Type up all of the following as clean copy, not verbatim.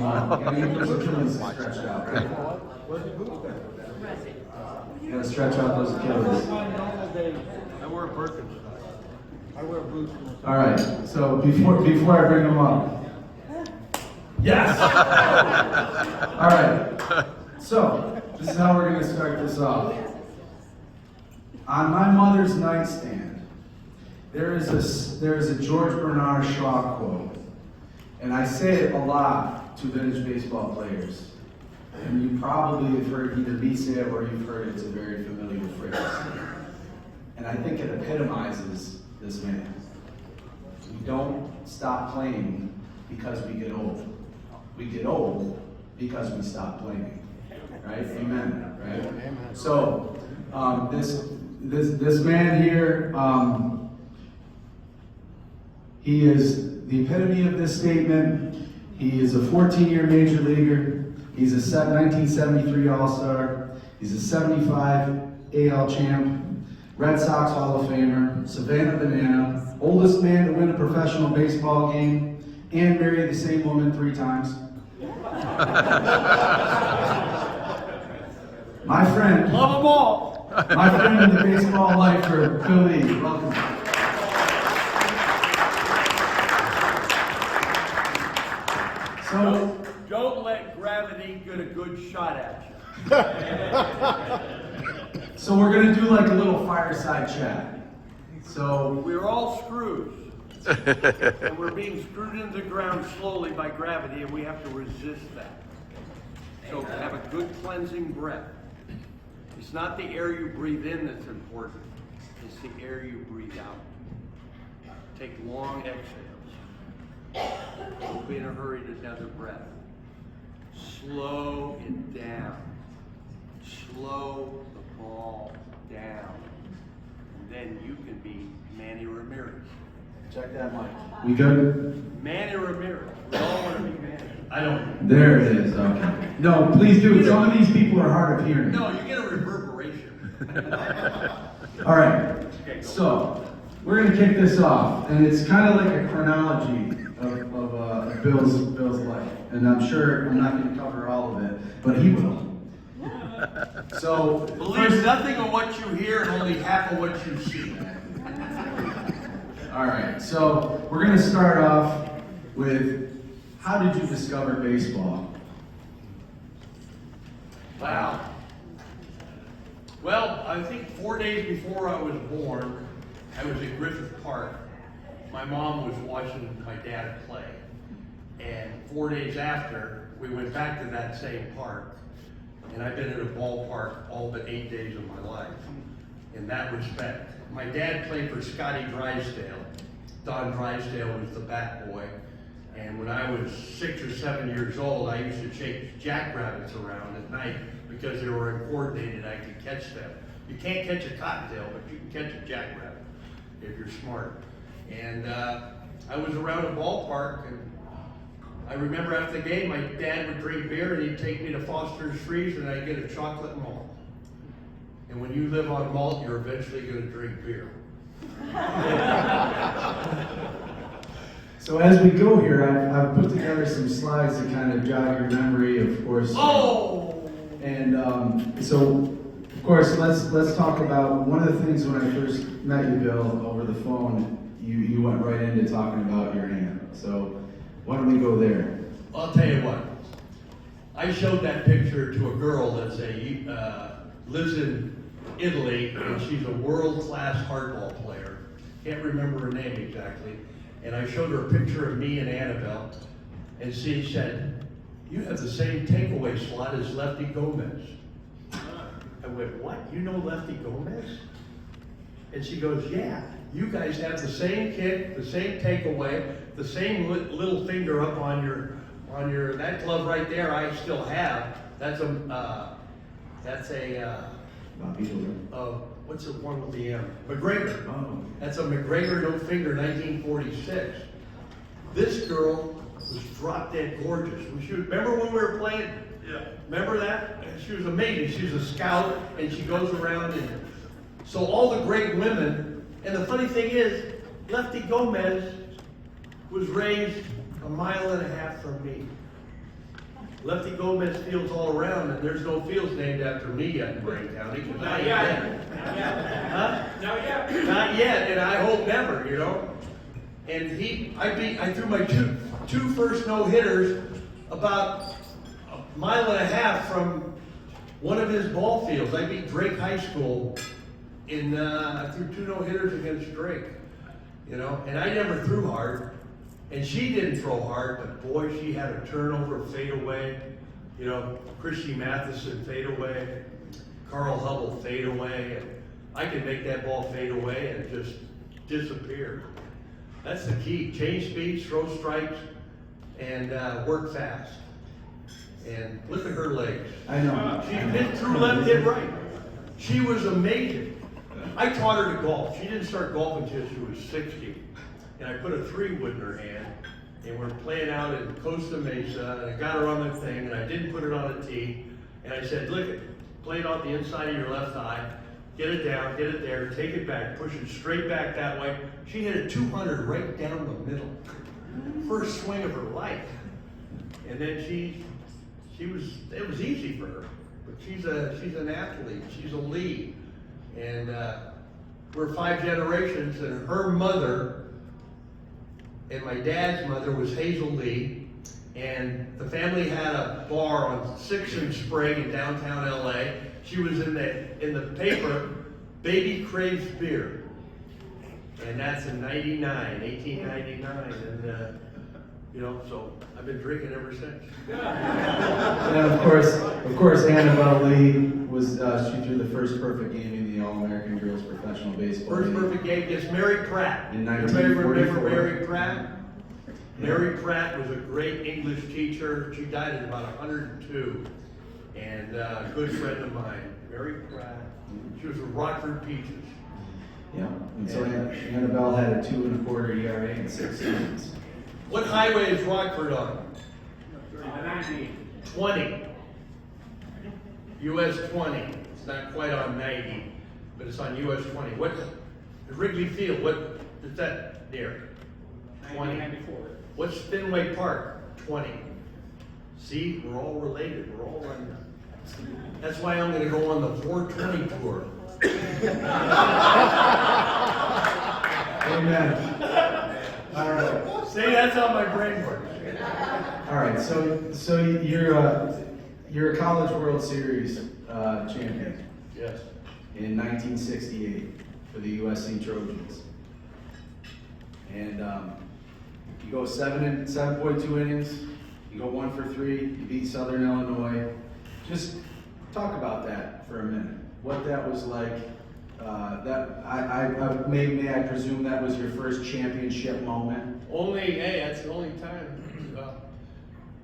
long. You gotta get those Achilles stretched out. Right? You gotta stretch out those Achilles. I wear Birkins. I wear boots. All right. So before I bring them up. Yes. All right. So this is how we're gonna start this off. On my mother's nightstand, there is a George Bernard Shaw quote, and I say it a lot to vintage baseball players. And you probably have heard either me say it or you've heard it's a very familiar phrase. And I think it epitomizes this man. We don't stop playing because we get old. We get old because we stop playing. Right? Amen. Right? Amen. So this man here, he is the epitome of this statement. He is a 14-year major leaguer. He's a 1973 All-Star. He's a 75 AL champ, Red Sox Hall of Famer, Savannah Banana, oldest man to win a professional baseball game, and marry the same woman 3 times. My friend. Love them all. My friend in the baseball lifer, Bill Lee. Welcome. So, Don't let gravity get a good shot at you. so we're gonna do like a little fireside chat. So We're all screws. And we're being screwed into the ground slowly by gravity, and we have to resist that. So have a good cleansing breath. It's not the air you breathe in that's important. It's the air you breathe out. Take long exhales. Don't be in a hurry to another breath. Slow it down. Slow the ball down. And then you can be Manny Ramirez. check that mic. We good? Manny Ramirez. We all want to be Manny. I don't. There it is. Okay. No, please do. Some of these people are hard of hearing. No, you get a reverberation. All right. So we're gonna kick this off, and it's kind of like a chronology of Bill's life, and I'm sure I'm not going to cover all of it, but he will. So Believe nothing of what you hear and only half of what you see. All right. So we're going to start off with, how did you discover baseball? Wow. Well, I think 4 days before I was born, I was at Griffith Park. My mom was watching my dad play. And 4 days after, we went back to that same park. And I've been in a ballpark all but 8 days of my life in that respect. My dad played for Scotty Drysdale. Don Drysdale was the bat boy. And when I was 6 or 7 years old, I used to chase jackrabbits around at night because they were uncoordinated. I could catch them. You can't catch a cottontail, but you can catch a jackrabbit if you're smart. And I was around a ballpark, and I remember after the game, my dad would drink beer, and he'd take me to Foster's Freeze, and I'd get a chocolate malt. And when you live on malt, you're eventually going to drink beer. So as we go here, I've put together some slides to kind of jog your memory, of course. Oh! And so, of course, let's talk about one of the things when I first met you, Bill, over the phone. You went right into talking about your hand. So why don't we go there? I'll tell you what. I showed that picture to a girl that's lives in Italy, and she's a world-class hardball player. Can't remember her name exactly. And I showed her a picture of me and Annabelle, and she said, "You have the same takeaway slot as Lefty Gomez." I went, "What? You know Lefty Gomez?" And she goes, "Yeah. You guys have the same kick, the same takeaway, the same little finger up on your that glove right there. I still have. That's a what's the one with the M? McGregor. Oh. That's a McGregor no finger, 1946. This girl was drop dead gorgeous. Remember when we were playing? Yeah. Remember that? She was amazing. She was a scout, and she goes around, and so all the great women. And the funny thing is, Lefty Gomez was raised 1.5 miles from me. Lefty Gomez fields all around, and there's no fields named after me yet in Blaine County. Not yet. Huh? Not yet. Not yet, and I hope never, you know. And I threw my two first no-hitters about a mile and a half from one of his ball fields. I beat Drake High School I threw 2 no-hitters against Drake, you know, and I never threw hard. And she didn't throw hard, but boy, she had a turnover, fadeaway. You know, Christy Matheson fadeaway, Carl Hubble fadeaway. And I could make that ball fade away and just disappear. That's the key. Change speeds, throw strikes, and work fast. And look at her legs. I know. She hit through left, hit right. She was amazing. I taught her to golf. She didn't start golfing until she was 60. And I put a 3-wood in her hand, and we're playing out in Costa Mesa, and I got her on the thing, and I didn't put it on a tee, and I said, look, play it off the inside of your left eye, get it down, get it there, take it back, push it straight back that way. She hit a 200 right down the middle. First swing of her life. And then it was easy for her. But she's an athlete, she's a lead. And we're 5 generations, and her mother and my dad's mother was Hazel Lee, and the family had a bar on 6th and Sprague in downtown LA. She was in the paper, Baby Craves Beer, and that's in 1899, and you know, so I've been drinking ever since. And of course, Annabelle Lee was she threw the first perfect game in the All-American Girls Professional Baseball. First perfect game against Mary Pratt. In Everybody 1944. remember Mary Pratt? Mary Pratt was a great English teacher. She died at about 102. And a good friend of mine, Mary Pratt. She was with Rockford Peaches. Yeah. And so Annabelle had a 2.25 ERA in 6 seasons. What highway is Rockford on? 20. US 20. It's not quite on 90, but it's on US 20. What? Wrigley Field, what is that near? 20. 94. What's Fenway Park? 20. See, we're all related. We're all running. That's why I'm going to go on the 420 tour. Amen. All right. See, that's how my brain works. All right. So you're a College World Series champion Yes. in 1968 for the USC Trojans, and you go 7.2 innings. You go 1 for 3. You beat Southern Illinois. Just talk about that for a minute. What that was like. May I presume that was your first championship moment? That's the only time.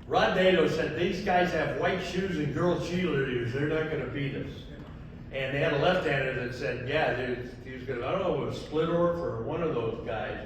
Rod Dado said, these guys have white shoes and girl cheerleaders. They're not going to beat us. And they had a left-hander that said, yeah, he was going to, I don't know if it was Splittorff or one of those guys.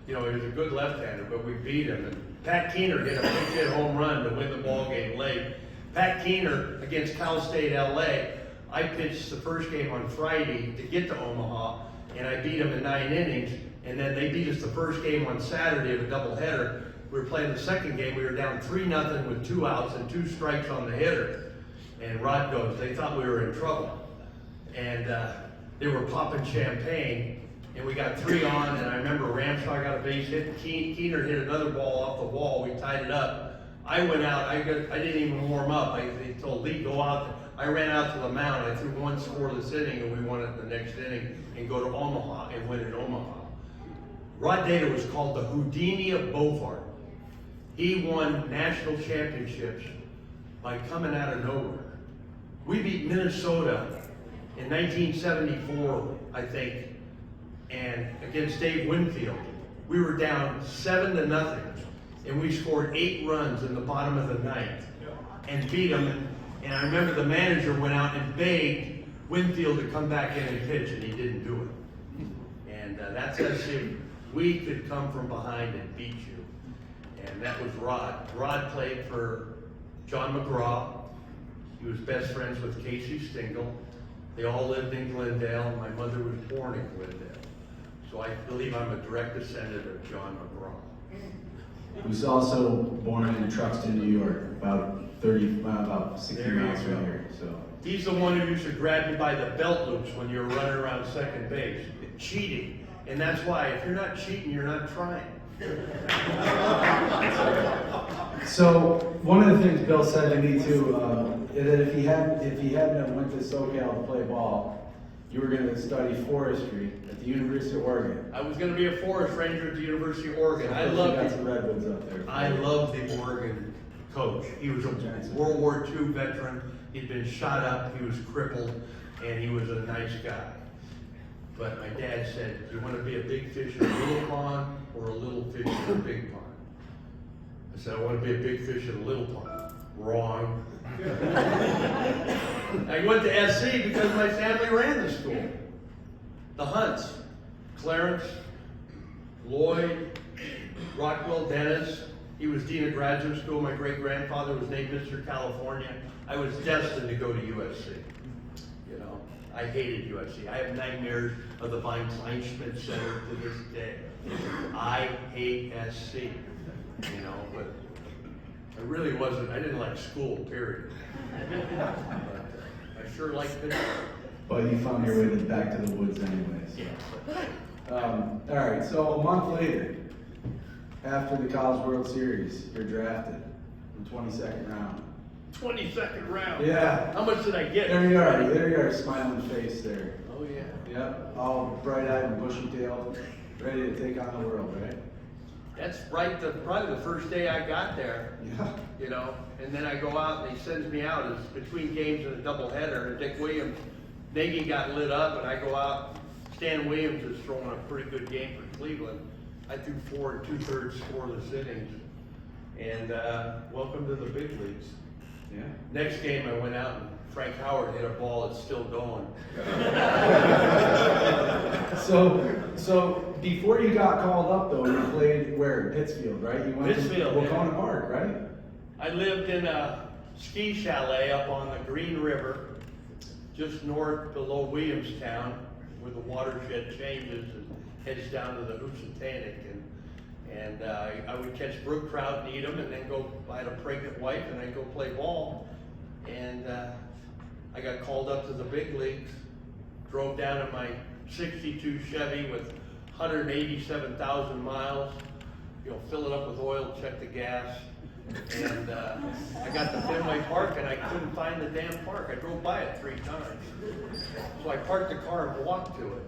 You know, he was a good left-hander, but we beat him. And Pat Keener hit a big hit home run to win the ball game late. Pat Keener against Cal State LA. I pitched the first game on Friday to get to Omaha, and I beat them in 9 innings. And then they beat us the first game on Saturday of a doubleheader. We were playing the second game. We were down 3-0 with 2 outs and 2 strikes on the hitter. And Rod goes, they thought we were in trouble. And they were popping champagne. And we got 3 on, and I remember Ramshaw got a base hit. Keener hit another ball off the wall. We tied it up. I went out. I didn't even warm up. They told Lee, go out. I ran out to the mound. I threw 1 scoreless inning, and we won it the next inning and go to Omaha and win in Omaha. Rod Dado was called the Houdini of Bovard. He won national championships by coming out of nowhere. We beat Minnesota in 1974, I think, and against Dave Winfield. We were down 7-0, and we scored 8 runs in the bottom of the 9th and beat them. And I remember the manager went out and begged Winfield to come back in and pitch, and he didn't do it. And that's us if we could come from behind and beat you. And that was Rod. Rod played for John McGraw. He was best friends with Casey Stengel. They all lived in Glendale. My mother was born in Glendale. So I believe I'm a direct descendant of John McGraw. who's also born in Truxton, New York, about 60 There you miles go. from here. So He's the one who used to grab you by the belt loops when you were running around second base. Cheating. And that's why, if you're not cheating, you're not trying. So one of the things Bill said to me too, is that if he hadn't went to SoCal to play ball, you were going to study forestry at the University of Oregon. I was going to be a forest ranger at the University of Oregon. I got loved some redwoods up there. I loved the Oregon coach. He was a World War II veteran. He'd been shot up. He was crippled, and he was a nice guy. But my dad said, "You want to be a big fish in a little pond or a little fish in a big pond?" I said, "I want to be a big fish in a little pond." Wrong. I went to SC because my family ran the school. The Hunts, Clarence, Lloyd, Rockwell Dennis. He was dean of graduate school. My great-grandfather was named Mr. California. I was destined to go to USC. You know, I hated USC. I have nightmares of the Vine Kleinschmidt Center to this day. I hate SC. You know, but I really wasn't. I didn't like school, period. But I sure liked it. But you found your way back to the woods anyways. Yeah. All right, so a month later, after the College World Series, you're drafted in the 22nd round. 22nd round. Yeah. How much did I get? There you are, smiling face there. Oh yeah. Yep, all bright-eyed and bushy-tailed, ready to take on the world, right? That's right. Probably the first day I got there. Yeah. You know, and then I go out and he sends me out. It's between games and a doubleheader. And Dick Williams, Nagy got lit up, and I go out. Stan Williams is throwing a pretty good game for Cleveland. I threw 4 2/3 scoreless innings, and welcome to the big leagues. Yeah. Next game, I went out and Frank Howard hit a ball that's still going. So before you got called up, though, you played where? Pittsfield, right? You went Pittsfield, to yeah. Wacona Park, right? I lived in a ski chalet up on the Green River, just north below Williamstown, where the watershed changes and heads down to the Housatonic. And I would catch brook trout and eat them, and then go. I had a pregnant wife, and I'd go play ball. And I got called up to the big leagues. Drove down in my '62 Chevy with 187,000 miles. You know, fill it up with oil, check the gas. And I got to Fenway Park, and I couldn't find the damn park. I drove by it 3 times. So I parked the car and walked to it.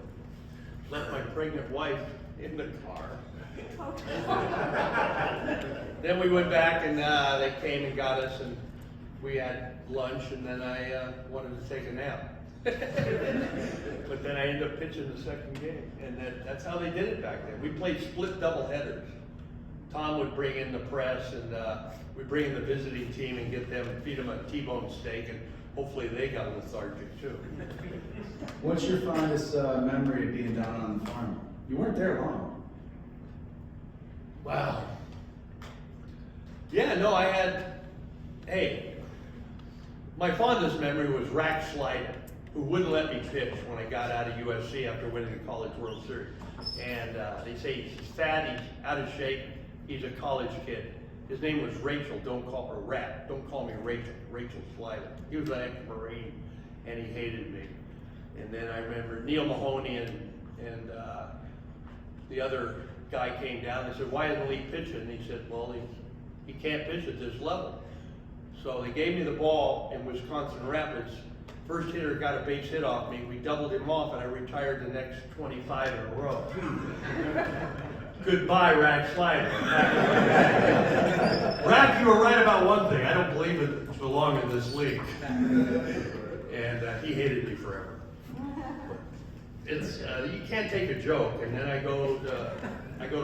Left my pregnant wife in the car. Then we went back, and they came and got us, and we had lunch, and then I wanted to take a nap. But then I ended up pitching the second game, and that's how they did it back then. We played split double headers. Tom would bring in the press, and we'd bring in the visiting team and get them and feed them a T-bone steak, and hopefully they got lethargic too. What's your fondest memory of being down on the farm? You weren't there long. Wow. Yeah, no, hey, my fondest memory was Rack Slider, who wouldn't let me pitch when I got out of USC after winning the College World Series. And they say he's fat, he's out of shape, he's a college kid. His name was Rachel, don't call me Rachel Slider. He was an ex-Marine, and he hated me. And then I remember Neil Mahoney and the other guy came down and said, "Why isn't Lee pitching?" And he said, "Well, he can't pitch at this level." So they gave me the ball in Wisconsin Rapids. First hitter got a base hit off me. We doubled him off, and I retired the next 25 in a row. Goodbye, Rack Slider. Rack, you were right about one thing. I don't believe it belonged in this league. And he hated me forever. It's you can't take a joke. And then I go to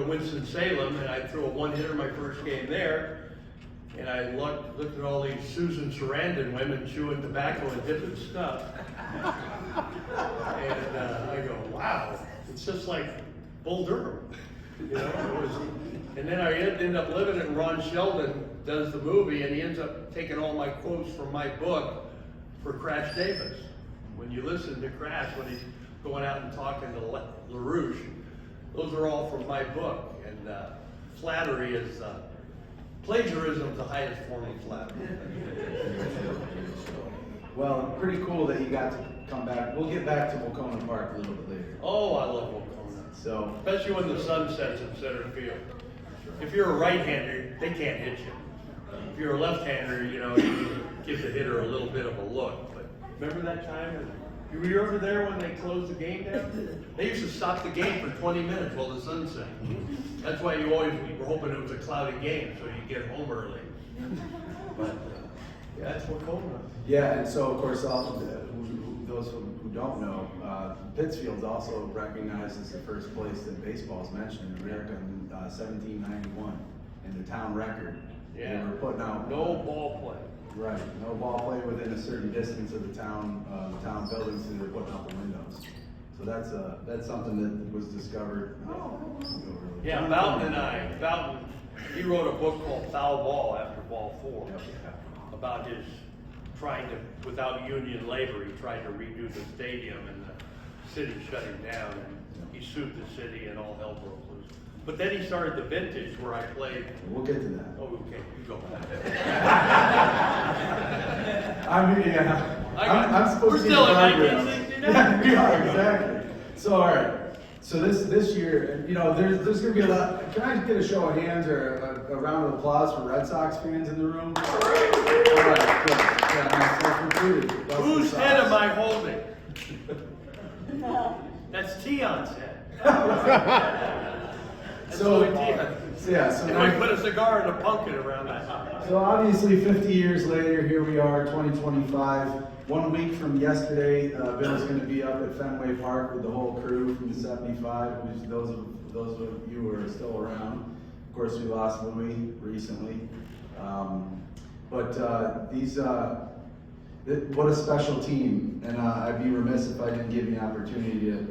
Winston-Salem, and I threw a one-hitter my first game there. And I looked at all these Susan Sarandon women chewing tobacco and dipping stuff. And I go, wow, it's just like Bull Durham. You know, and then I end up living it, and Ron Sheldon does the movie, and he ends up taking all my quotes from my book for Crash Davis. When you listen to Crash, when he's going out and talking to LaRouche, those are all from my book. And flattery is Plagiarism is the highest form of flattery. Well, pretty cool that you got to come back. We'll get back to Wacona Park a little bit later. Oh, I love Wacona. So, Especially when the sun sets in center field. If you're a right-hander, they can't hit you. If you're a left-hander, you know, you give the hitter a little bit of a look. But remember that time? You were over there when they closed the game down? They used to stop the game for 20 minutes while the sun set. That's why you always were hoping it was a cloudy game, so you get home early. But that's Wacona. yeah, and so of course, also, those who don't know, Pittsfield's also recognized as the first place that baseball is mentioned in America in 1791 in the town record. Yeah. They were putting out No ball play. right, no ball play within a certain distance of the town buildings, so they're putting out the windows. So that's something that was discovered. Yeah, Boughton, he wrote a book called Foul Ball after ball 4 about his trying to, without union labor, he tried to redo the stadium and the city shut him down and he sued the city and all hell broke loose. But then he started the vintage where I played. We'll get to that. Oh, okay, you go. I mean, yeah. I'm supposed We're to still be in the guardrails. 1969. Yeah, we are, exactly. So, all right. So this year, you know, there's going to be a lot. Can I get a show of hands or a round of applause for Red Sox fans in the room? All right, good. Yeah, myself included. Whose head am I holding? That's Tion's head. That's So, only Tion. yeah, so If now- I put a cigar and a pumpkin around that. So obviously, 50 years later, here we are, 2025. 1 week from yesterday, Bill's going to be up at Fenway Park with the whole crew from the 75, which those of you who are still around. Of course, we lost Louis recently. What a special team. And I'd be remiss if I didn't give you an opportunity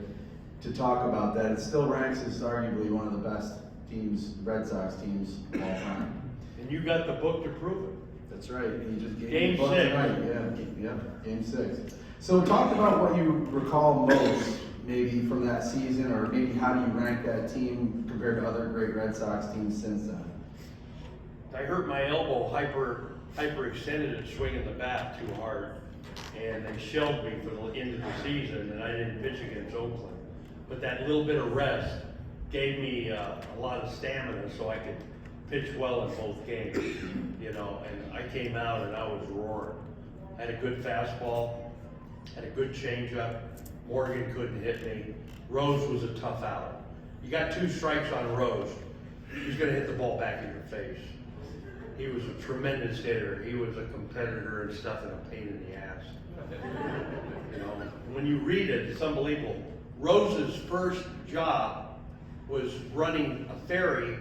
to talk about that. It still ranks as arguably one of the best teams, Red Sox teams of all time. And you got the book to prove it. That's right. And you just gave Game me the book 6. tonight. Yeah, game 6. So talk about what you recall most, maybe from that season, or maybe how do you rank that team compared to other great Red Sox teams since then? I hurt my elbow hyperextended and swinging the bat too hard, and they shelved me for the end of the season, and I didn't pitch against Oakland. But that little bit of rest gave me a lot of stamina, so I could pitch well in both games, you know. And I came out and I was roaring. I had a good fastball, had a good changeup. Morgan couldn't hit me. Rose was a tough out. You got 2 strikes on Rose, he's going to hit the ball back in your face. He was a tremendous hitter. He was a competitor and stuff, and a pain in the ass. You know, when you read it, it's unbelievable. Rose's first job was running a ferry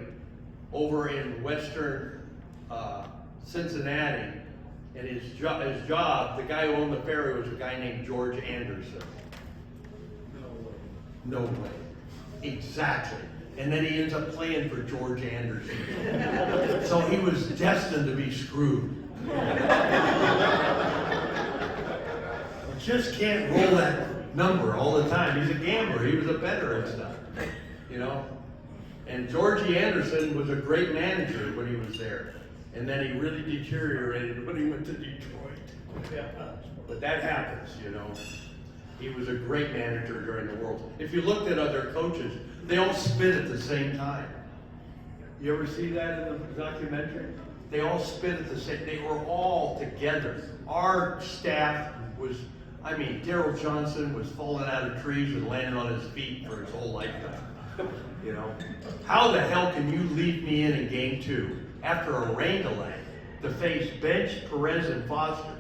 over in western Cincinnati, and his job, the guy who owned the ferry was a guy named George Anderson. No way. Exactly. And then he ends up playing for George Anderson. So he was destined to be screwed. You just can't roll that number all the time. He's a gambler. He was a bettor and stuff. You know? And Georgie Anderson was a great manager when he was there. And then he really deteriorated when he went to Detroit. But that happens, you know. He was a great manager during the World. If you looked at other coaches, they all spit at the same time. You ever see that in the documentary? They all spit at the same. They were all together. Our staff was, I mean, Darryl Johnson was falling out of trees and landing on his feet for his whole lifetime. You know, how the hell can you leave me in game 2 after a rain delay to face Bench, Perez, and Foster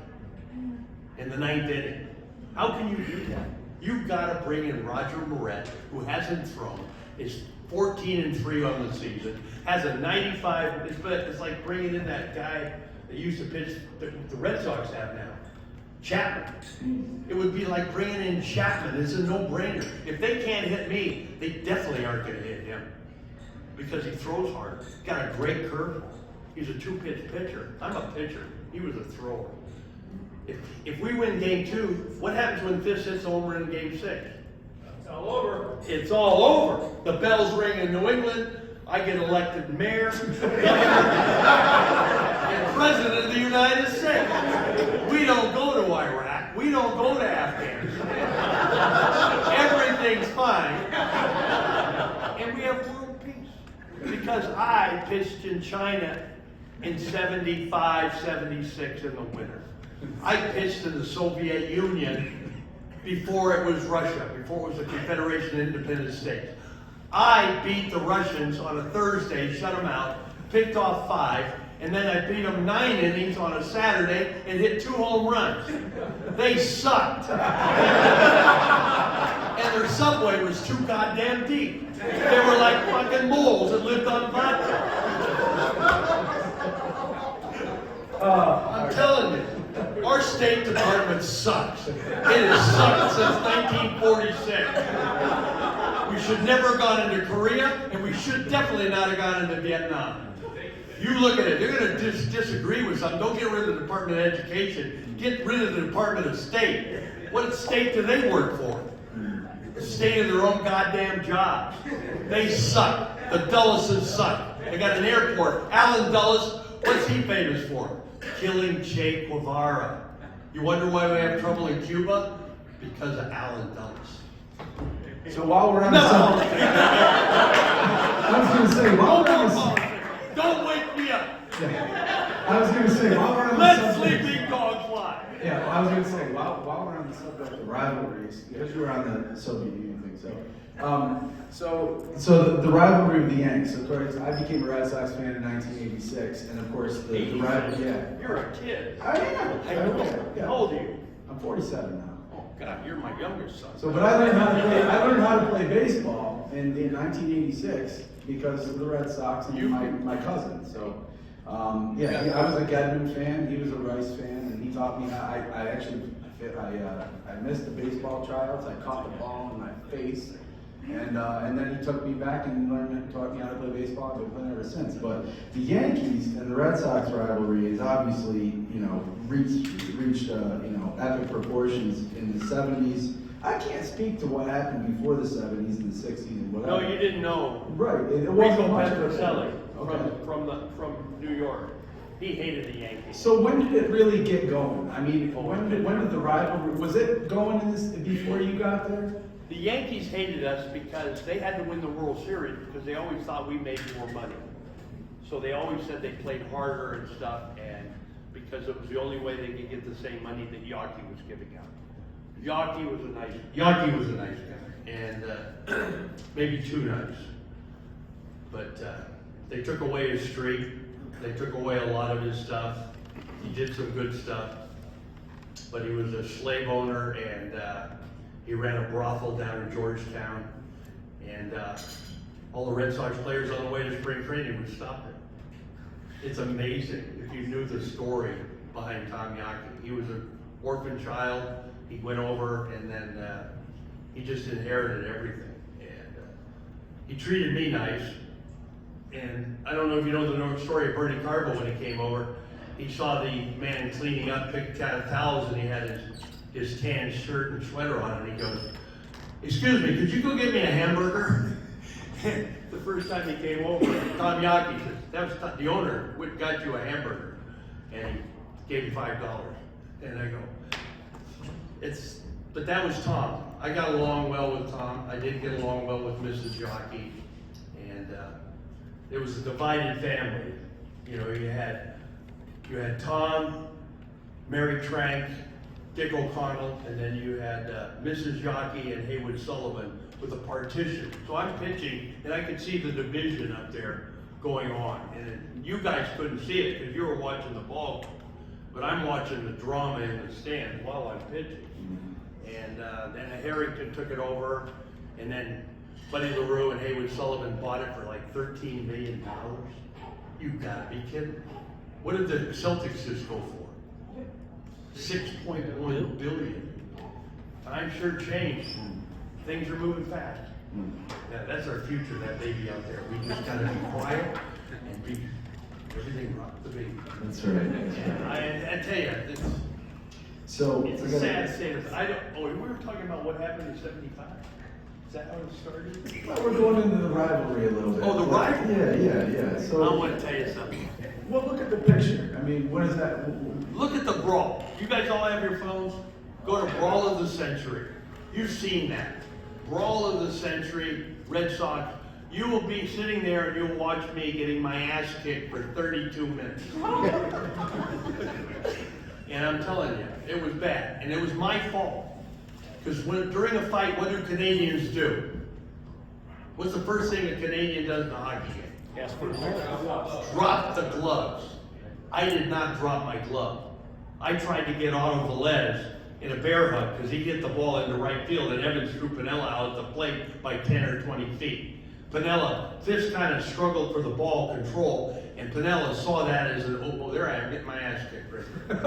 in the 9th inning? How can you do that? You've got to bring in Roger Moret, who hasn't thrown, is 14-3 on the season, has a 95. It's like bringing in that guy that used to pitch the Red Sox have now, Chapman. It would be like bringing in Chapman. It's a no-brainer. If they can't hit me, they definitely aren't going to hit him because he throws hard. Got a great curveball. He's a 2-pitch pitcher. I'm a pitcher. He was a thrower. If we win game 2, what happens when Fish hits over in game 6? It's all over. It's all over. The bells ring in New England. I get elected mayor, and president of the United States. We don't go to Iraq. We don't go to Afghanistan. Everything's fine. And we have world peace. Because I pitched in China in 75, 76 in the winter. I pitched in the Soviet Union before it was Russia, before it was a Confederation of Independent States. I beat the Russians on a Thursday, shut them out, picked off 5, and then I beat them 9 innings on a Saturday and hit 2 home runs. They sucked. And their subway was too goddamn deep. They were like fucking moles that lived on vodka. I'm telling you, our State Department sucks. It has sucked since 1946. We should never have gone into Korea, and we should definitely not have gone into Vietnam. You look at it, they're going to disagree with something. Don't get rid of the Department of Education. Get rid of the Department of State. What state do they work for? The state of their own goddamn jobs. They suck. The Dulleses suck. They got an airport. Alan Dulles, what's he famous for? Killing Che Guevara. You wonder why we have trouble in Cuba? Because of Alan Dulles. So while we're on the subject, I was going to say, while we're on the subject, don't wake me up. Yeah. I was going to say, while we're on the Let subject, sleeping dogs fly. yeah, I was going to say, while we're on the subject of rivalries, because you were on the Soviet Union thing, so the rivalry of the Yanks. Of course, I became a Red Sox fan in 1986, and of course the rivalry. Yeah, You're a kid. I am. How old are you? I'm 47 now. Oh God, you're my youngest son. So, but I learned how to play baseball in 1986 because of the Red Sox and my cousin. So, I was a Gedman fan. He was a Rice fan, and he taught me. I missed the baseball tryouts. I caught the ball in my face, and then he took me back and taught me how to play baseball. I've been playing ever since. But the Yankees and the Red Sox rivalry is obviously reached epic proportions in the 70s. I can't speak to what happened before the 70s and the 60s and whatever. No, you didn't know. Right. It Rico wasn't much of a Petrocelli Okay. from New York. He hated the Yankees. So when did it really get going? I mean, when did the rivalry, was it going in this before you got there? The Yankees hated us because they had to win the World Series because they always thought we made more money. So they always said they played harder and stuff, and because it was the only way they could get the same money that Yawkey was giving out. Yawkey was a nice guy, and maybe too nice. But they took away his streak. They took away a lot of his stuff. He did some good stuff, but he was a slave owner, and he ran a brothel down in Georgetown, and all the Red Sox players on the way to spring training would stop him. It's amazing if you knew the story behind Tom Yawkey. He was an orphan child. He went over, and then he just inherited everything. And he treated me nice. And I don't know if you know the story of Bernie Carbo when he came over. He saw the man cleaning up, picked out towels, and he had his tan shirt and sweater on, and he goes, "Excuse me, could you go get me a hamburger?" The first time he came over, Tom Yawkey said, "That was the owner got you a hamburger," and he gave him $5. And I go, but that was Tom. I got along well with Tom. I did get along well with Mrs. Yawkey, and it was a divided family. You know, you had Tom, Mary Trank, Dick O'Connell, and then you had Mrs. Yawkey and Haywood Sullivan with a partition. So I'm pitching, and I could see the division up there going on. And you guys couldn't see it because you were watching the ball, but I'm watching the drama in the stands while I'm pitching. And then Harrington took it over, and then Buddy LaRue and Haywood Sullivan bought it for like $13 million. You gotta be kidding. What did the Celtics just go for? 6.1 billion. Times sure changed. Things are moving fast. Yeah, that's our future, that baby out there. We just gotta be quiet and be everything rock the baby. That's right. Yeah, I tell you, it's a sad state of, we were talking about what happened in 75. Is that how it started? Well, we're going into the rivalry a little bit. Oh, the rivalry? Yeah. So I want to tell you something. well, look at the picture. I mean, what is that? Look at the brawl. You guys all have your phones? Go to Brawl of the Century. You've seen that. Brawl of the Century, Red Sox. You will be sitting there and you'll watch me getting my ass kicked for 32 minutes. And I'm telling you, it was bad. And it was my fault. Because during a fight, what do Canadians do? What's the first thing a Canadian does in a hockey game? Ask for gloves. Drop the gloves. I did not drop my glove. I tried to get Otto Velez in a bear hug because he hit the ball into right field and Evans threw Pinella out at the plate by 10 or 20 feet. Pinella just kind of struggled for the ball control, and Pinella saw that as an, oh, there I am, getting my ass kicked right there.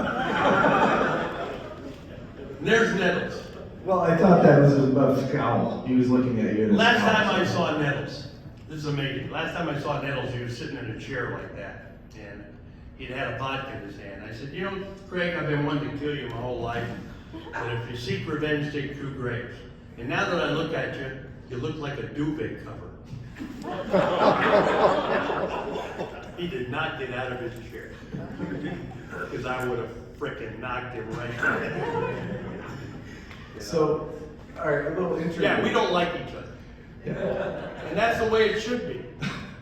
And there's Nettles. Well, I thought that was above scowl. He was looking at you. Last time I saw Nettles, this is amazing. Last time I saw Nettles, he was sitting in a chair like that, and he'd had a vodka in his hand. I said, you know, Craig, I've been wanting to kill you my whole life, but if you seek revenge, take 2 grapes. And now that I look at you, you look like a duvet cover. He did not get out of his chair, because I would have frickin' knocked him right there. So, all right, a little interesting. Yeah, we don't like each other. Yeah. And that's the way it should be.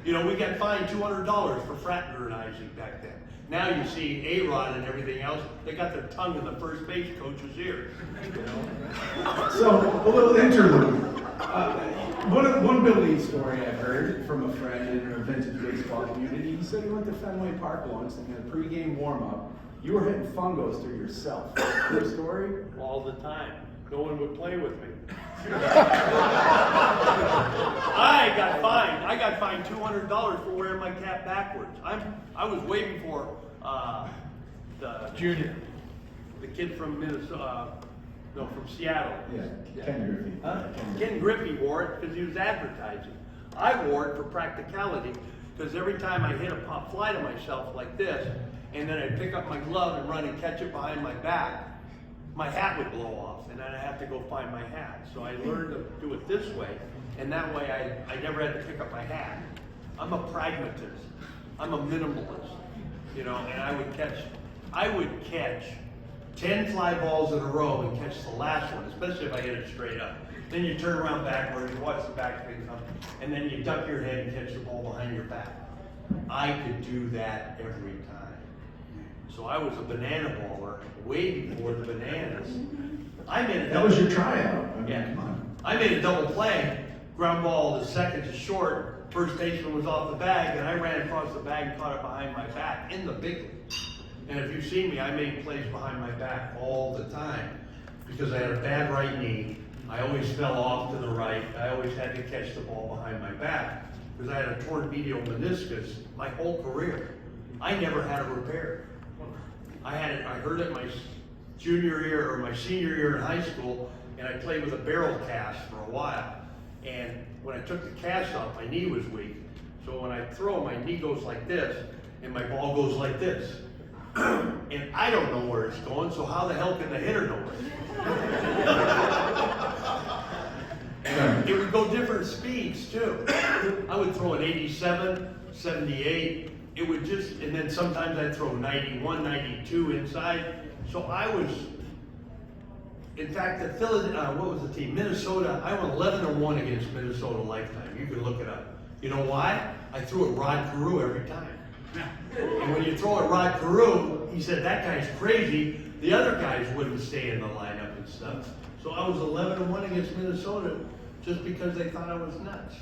You know, we got fined $200 for fraternizing back then. Now you see A-Rod and everything else, they got their tongue in the first base coach's ear. You know? So, a little interlude. One Billy story I've heard from a friend in a vintage baseball community. He said he went to Fenway Park once and had a pregame warm-up. You were hitting fungos through yourself. Good story? All the time. No one would play with me. I got fined $200 for wearing my cap backwards. I was waiting for the Junior. the kid from Minnesota, no, from Seattle. Yeah, Ken Griffey. Huh? Ken Griffey wore it because he was advertising. I wore it for practicality because every time I hit a pop fly to myself like this, and then I'd pick up my glove and run and catch it behind my back, my hat would blow off, and then I'd have to go find my hat. So I learned to do it this way, and that way I never had to pick up my hat. I'm a pragmatist. I'm a minimalist, you know, and I would catch 10 fly balls in a row and catch the last one, especially if I hit it straight up. Then you turn around backwards, you watch the backspin come, and then you duck your head and catch the ball behind your back. I could do that every time. So I was a banana baller way before the bananas. I made a That was your tryout. I mean, yeah. Come on. I made a double play, ground ball to second to short, first baseman was off the bag, and I ran across the bag and caught it behind my back in the big league. And if you've seen me, I made plays behind my back all the time because I had a bad right knee. I always fell off to the right. I always had to catch the ball behind my back because I had a torn medial meniscus my whole career. I never had it repaired. I heard it my junior year or my senior year in high school, and I played with a barrel cast for a while. And when I took the cast off, my knee was weak. So when I throw, my knee goes like this, and my ball goes like this. And I don't know where it's going, so how the hell can the hitter know where it's going? And it would go different speeds too. I would throw an 87, 78. It would just, and then sometimes I'd throw 91, 92 inside. So I was, in fact, the what was the team? Minnesota. I went 11-1 against Minnesota lifetime. You can look it up. You know why? I threw at Rod Carew every time. And when you throw at Rod Carew, he said, that guy's crazy. The other guys wouldn't stay in the lineup and stuff. So I was 11-1 against Minnesota just because they thought I was nuts.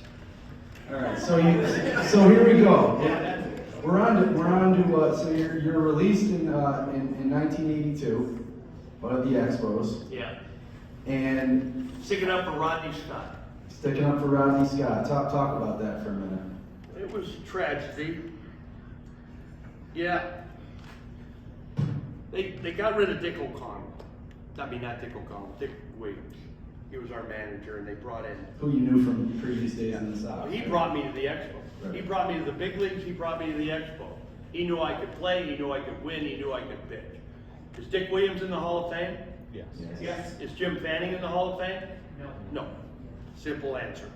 All right, so here we go. We're on to so you're released in 1982 at the Expos. Yeah. And Sticking up for Rodney Scott. sticking up for Rodney Scott. Talk about that for a minute. It was tragedy. Yeah. They got rid of Dick O'Connell. I mean, not Dick O'Connell, Dick Williams. He was our manager, and they brought in. Who you knew from previous days in the South. He brought me to the Expo. Right. He brought me to the big leagues. He brought me to the Expo. He knew I could play. He knew I could win. He knew I could pitch. Is Dick Williams in the Hall of Fame? Yes. Yes. Is Jim Fanning in the Hall of Fame? No. Simple answer.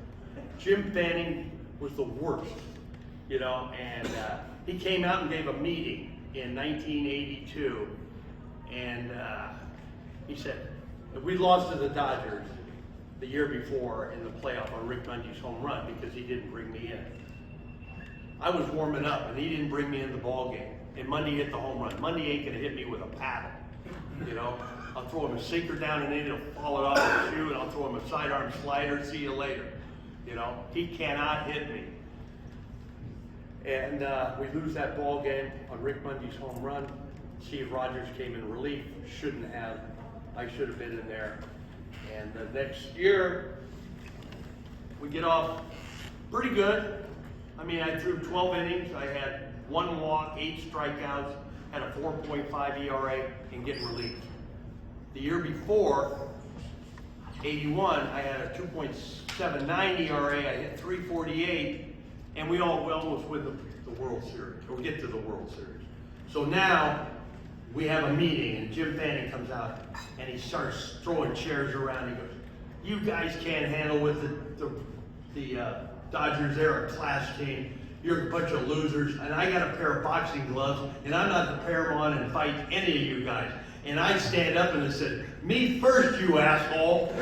Jim Fanning was the worst, you know, and he came out and gave a meeting in 1982, and he said, we lost to the Dodgers the year before in the playoff on Rick Mundy's home run because he didn't bring me in. I was warming up and he didn't bring me in the ball game. And Mundy hit the home run. Mundy ain't gonna hit me with a paddle, you know. I'll throw him a sinker down and then he'll fall it off his shoe, and I'll throw him a sidearm slider. See you later, you know. He cannot hit me. And we lose that ball game on Rick Mundy's home run. Steve Rogers came in relief. Shouldn't have. I should have been in there. And the next year, we get off pretty good. I mean, I threw 12 innings. I had 1 walk, 8 strikeouts, had a 4.5 ERA, and getting relieved. The year before, 81, I had a 2.79 ERA. I hit 348, and we almost win the World Series, or get to the World Series. So now we have a meeting, and Jim Fanning comes out, and he starts throwing chairs around. He goes, "You guys can't handle with the Dodgers. They're a class team. You're a bunch of losers, and I got a pair of boxing gloves, and I'm not to pair them on and fight any of you guys." And I stand up and I said, "Me first, you asshole."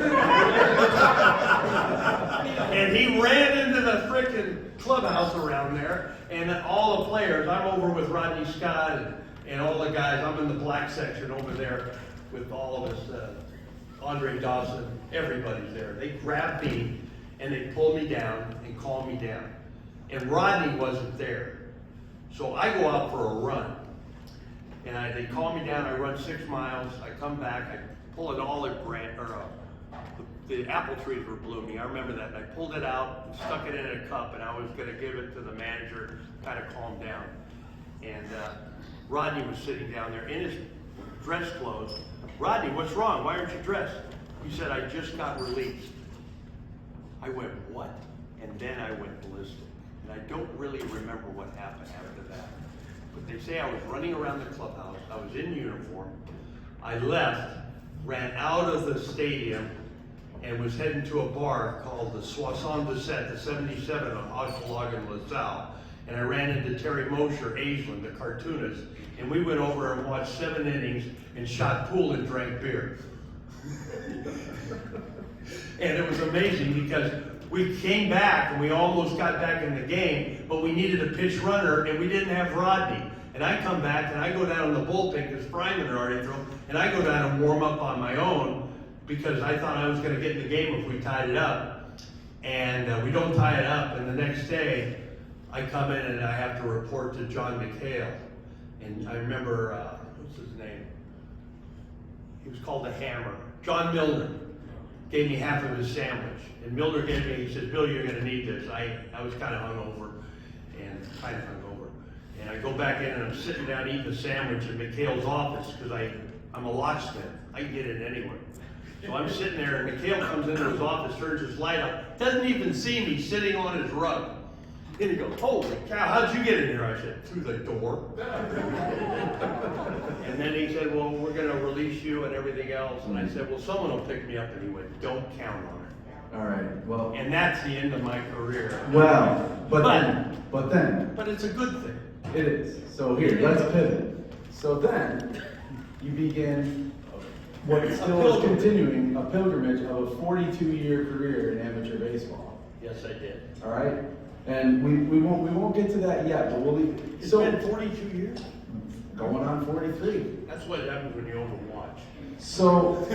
And he ran into the frickin' clubhouse around there, and all the players, I'm over with Rodney Scott and all the guys. I'm in the black section over there with all of us, Andre Dawson, everybody's there. They grabbed me and they pulled me down and calmed me down. And Rodney wasn't there. So I go out for a run. And they call me down, I run 6 miles, I come back, I pull an olive branch, or the apple trees were blooming, I remember that. And I pulled it out and stuck it in a cup, and I was gonna give it to the manager, kind of calm down. And Rodney was sitting down there in his dress clothes. "Rodney, what's wrong? Why aren't you dressed?" He said, "I just got released." I went, "What?" And then I went ballistic. And I don't really remember what happened after that. But they say I was running around the clubhouse, I was in uniform, I left, ran out of the stadium, and was heading to a bar called the Soissons de Set, the 77 on Hochelaga and LaSalle. And I ran into Terry Mosher, Aislinn, the cartoonist, and we went over and watched 7 innings and shot pool and drank beer. And it was amazing because we came back and we almost got back in the game, but we needed a pitch runner and we didn't have Rodney. And I come back and I go down in the bullpen because Fryman had already thrown, and I go down and warm up on my own because I thought I was going to get in the game if we tied it up. And we don't tie it up, and the next day I come in and I have to report to John McHale. And I remember, what's his name? He was called the Hammer. John Milner gave me half of his sandwich. And Milner gave me, he said, "Bill, you're going to need this." I was kind of hungover, and I go back in and I'm sitting down eating a sandwich in McHale's office because I'm a locksmith. I can get in anywhere. So I'm sitting there and McHale comes into his office, turns his light up, doesn't even see me sitting on his rug. And he goes, "Holy cow, how'd you get in here?" I said, "Through the door." And then he said, "Well, we're going to release you and everything else." And I said, "Well, someone will pick me up." And he went, "Don't count on it." All right, well. And that's the end of my career. Well, but then. But it's a good thing. It is. So here, let's pivot. So then, you begin what still is continuing, a pilgrimage of a 42-year career in amateur baseball. Yes, I did. All right? And we won't get to that yet, but we'll leave. It's been 42 years? Going on 43. That's what happens when you own a watch. So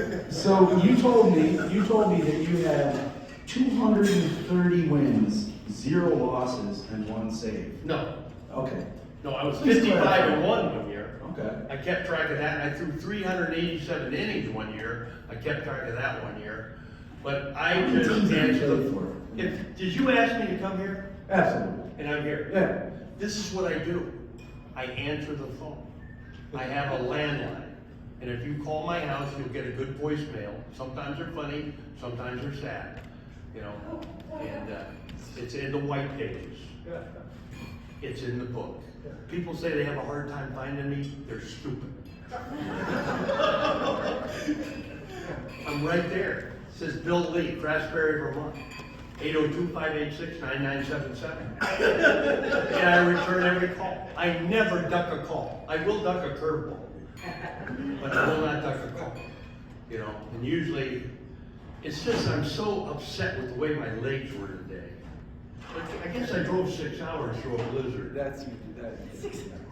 you told me that you had 230 wins, 0 losses, and 1 save. No. Okay. No, I was 55-1 one year. Okay. I kept track of that. I threw 387 innings one year. I kept track of that one year. But I just answered. Did you ask me to come here? Absolutely. And I'm here. Yeah. This is what I do. I answer the phone. I have a landline. And if you call my house, you'll get a good voicemail. Sometimes they're funny, sometimes they're sad. You know, and it's in the white pages. It's in the book. People say they have a hard time finding me. They're stupid. I'm right there. It says Bill Lee, Craftsbury, Vermont. 802-586-9977. And I return every call. I never duck a call. I will duck a curveball, but I will not duck a call. You know, and usually, it's just I'm so upset with the way my legs were today. I guess I drove 6 hours through a blizzard.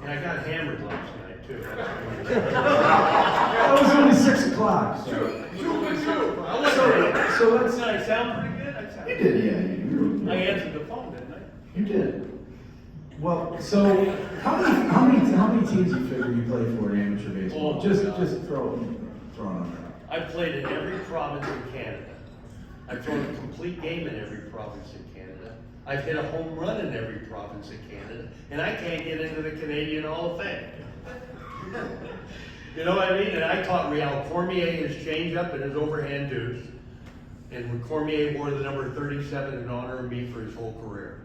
And I got hammered last night too. It was only 6 o'clock. So let's. Did I sound pretty good? You did, yeah. I answered the phone, didn't I? You did. Well, so how many teams you figure you play for in amateur baseball? Oh, just God. throw it on there. I've played in every province in Canada. I've thrown a complete game in every province in Canada. I've hit a home run in every province in Canada, and I can't get into the Canadian Hall of Fame. You know what I mean? And I taught Real Cormier his changeup and his overhand deuce, and Cormier wore the number 37 in honor of me for his whole career.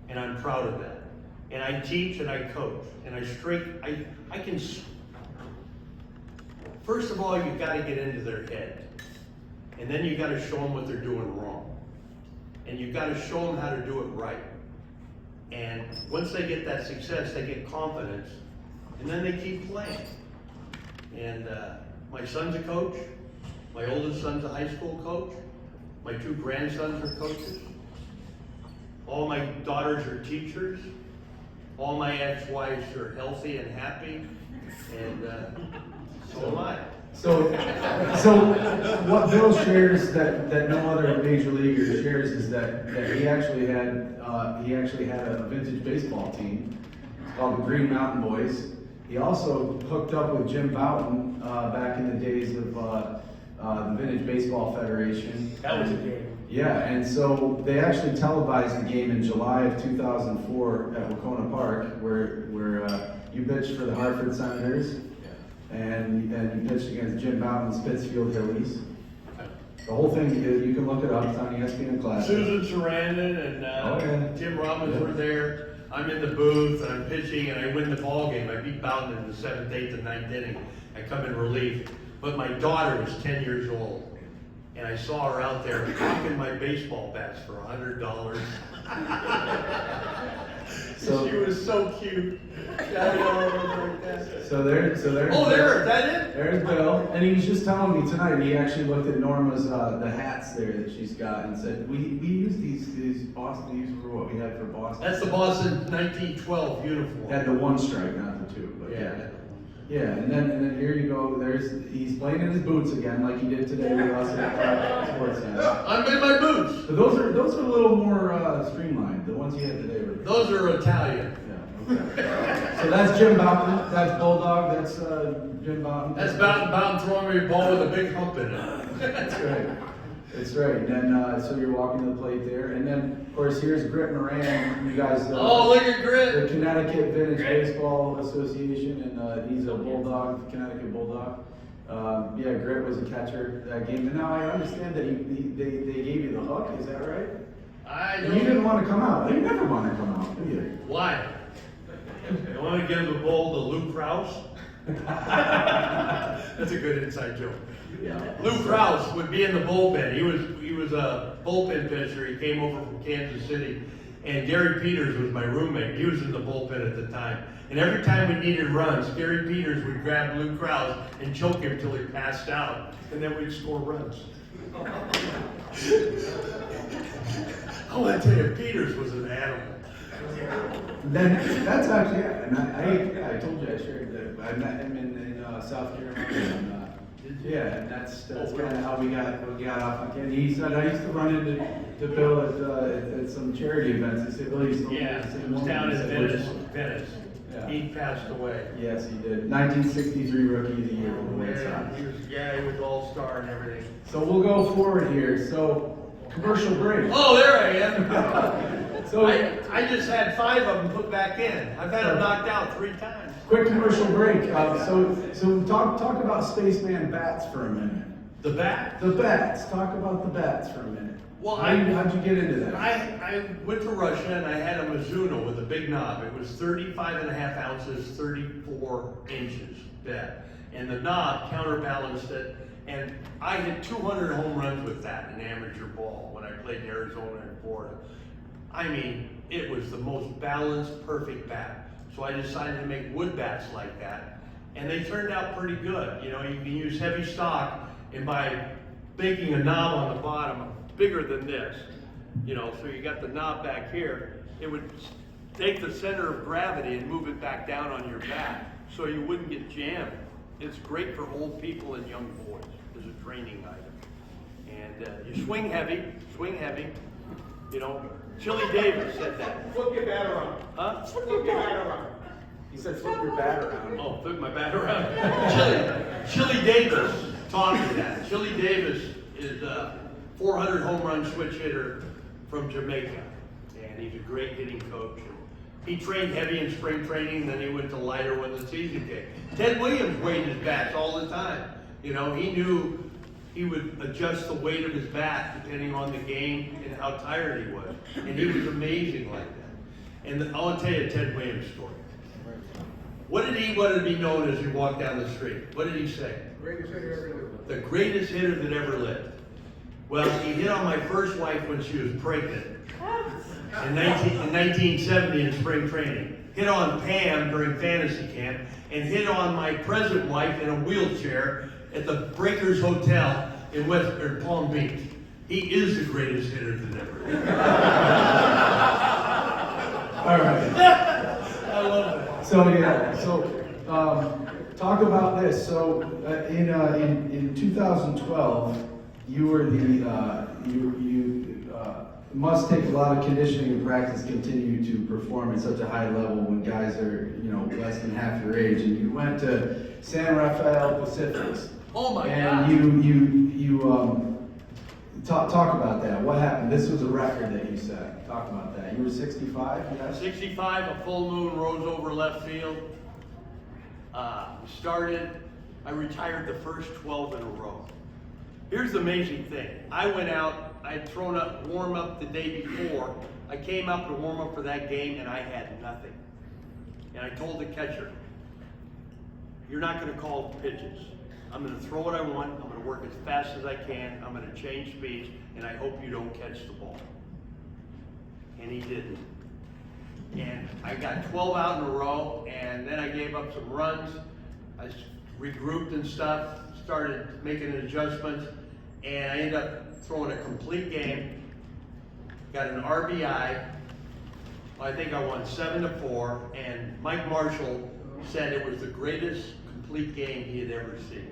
And I'm proud of that. And I teach and I coach, and I can. First of all, you've got to get into their head. And then you've got to show them what they're doing wrong. And you've got to show them how to do it right. And once they get that success, they get confidence. And then they keep playing. And my son's a coach. My oldest son's a high school coach. My 2 grandsons are coaches. All my daughters are teachers. All my ex-wives are healthy and happy. And so am I. So what Bill shares that no other major leaguer shares is that he actually had a vintage baseball team. It's called the Green Mountain Boys. He also hooked up with Jim Boughton back in the days of the Vintage Baseball Federation. That was a game. Yeah, and so they actually televised the game in July of 2004 at Wacona Park, where you pitched for the Hartford Senators. And you pitched against Jim Boughton's Pittsfield Hillies. The whole thing, you can look it up, it's on ESPN Classic. Susan Sarandon and Tim Robbins were there. I'm in the booth and I'm pitching and I win the ball game. I beat Boughton in the 7th, 8th, and 9th inning. I come in relief. But my daughter was 10 years old. And I saw her out there hawking my baseball bats for $100. So, she was so cute. So there's is that it? There's Bill, and he was just telling me tonight. He actually looked at Norma's the hats there that she's got and said, "We use these Boston. These for what we had for Boston." That's the Boston 1912 uniform. Had the 1 stripe, not the 2, but yeah. And then here you go. He's playing in his boots again, like he did today with us at Sports Center. I'm in my boots. But those are a little more streamlined. The ones he had today were. Those are Italian. So that's Jim Boughton, that's Bulldog, that's Jim Boughton. That's Boughton throwing me a ball with a big hump in it. That's right. That's right. And then, so you're walking to the plate there. And then, of course, here's Grit Moran. You guys. Oh, look at Grit. The Connecticut Vintage Baseball Association, and he's a Bulldog, Connecticut Bulldog. Grit was a catcher that game. And now I understand that they gave you the hook. Is that right? You didn't want to come out. You never want to come out, do you? Why? I want to give the ball to Lou Krause. That's a good inside joke. Yeah. Lou Krause would be in the bullpen. He was a bullpen pitcher. He came over from Kansas City, and Gary Peters was my roommate. He was in the bullpen at the time. And every time we needed runs, Gary Peters would grab Lou Krause and choke him till he passed out, and then we'd score runs. I want to tell you, Peters was an animal. Then that's actually, and I told you I shared that I met him in South Carolina. And that's kind of how we got off. And he said I used to run into Bill at some charity events. He said, "Bill, you still it was down in Venice. Yeah. He passed away. Yes, he did. 1963 Rookie of the Year with the White Sox. He was all-star and everything. So we'll go forward here. So commercial break. Oh, there I am. So I just had 5 of them put back in. I've had them knocked out 3 times. Quick commercial break. So talk about Spaceman bats for a minute. The bat? The bats. Talk about the bats for a minute. Well, how'd you get into that? I went to Russia and I had a Mizuno with a big knob. It was 35.5 ounces, 34 inches bat. and the knob counterbalanced it. And I hit 200 home runs with that in amateur ball when I played in Arizona and Florida. I mean, it was the most balanced, perfect bat. So I decided to make wood bats like that, and they turned out pretty good. You know, you can use heavy stock, and by making a knob on the bottom bigger than this, you know, so you got the knob back here, it would take the center of gravity and move it back down on your bat, so you wouldn't get jammed. It's great for old people and young boys as a training item. And you swing heavy, you know. Chili Davis said that. Flip your bat around. Huh? Flip your bat around. He said flip your bat around. Oh, flip my bat around. Chili Davis taught me that. Chili Davis is a 400 home run switch hitter from Jamaica. And he's a great hitting coach. He trained heavy in spring training, then he went to lighter when the season came. Ted Williams weighed his bats all the time. You know, he knew he would adjust the weight of his bat depending on the game and how tired he was. And he was amazing like that. And I'll tell you a Ted Williams story. What did he want to be known as he walked down the street? What did he say? Greatest hitter ever lived. The greatest hitter that ever lived. Well, he hit on my first wife when she was pregnant in 1970 in spring training. Hit on Pam during fantasy camp, and hit on my present wife in a wheelchair at the Breakers Hotel in Western Palm Beach. He is the greatest hitter that ever lived. All right. I love it. So yeah, talk about this. So in 2012, you were must take a lot of conditioning and practice to continue to perform at such a high level when guys are less than half your age. And you went to San Rafael Pacifics. Oh my God! And you talk about that. What happened? This was a record that you set. Talk about that. You were 65. Yes? 65, a full moon rose over left field. I retired the first 12 in a row. Here's the amazing thing. I went out, I'd thrown up, warm up the day before. I came out to warm up for that game and I had nothing. And I told the catcher, you're not gonna call pitches. I'm gonna throw what I want, I'm gonna work as fast as I can, I'm gonna change speeds, and I hope you don't catch the ball. And he didn't. And I got 12 out in a row, and then I gave up some runs. I regrouped and stuff, started making adjustments, and I ended up throwing a complete game. Got an RBI. I think I won 7-4, and Mike Marshall said it was the greatest complete game he had ever seen.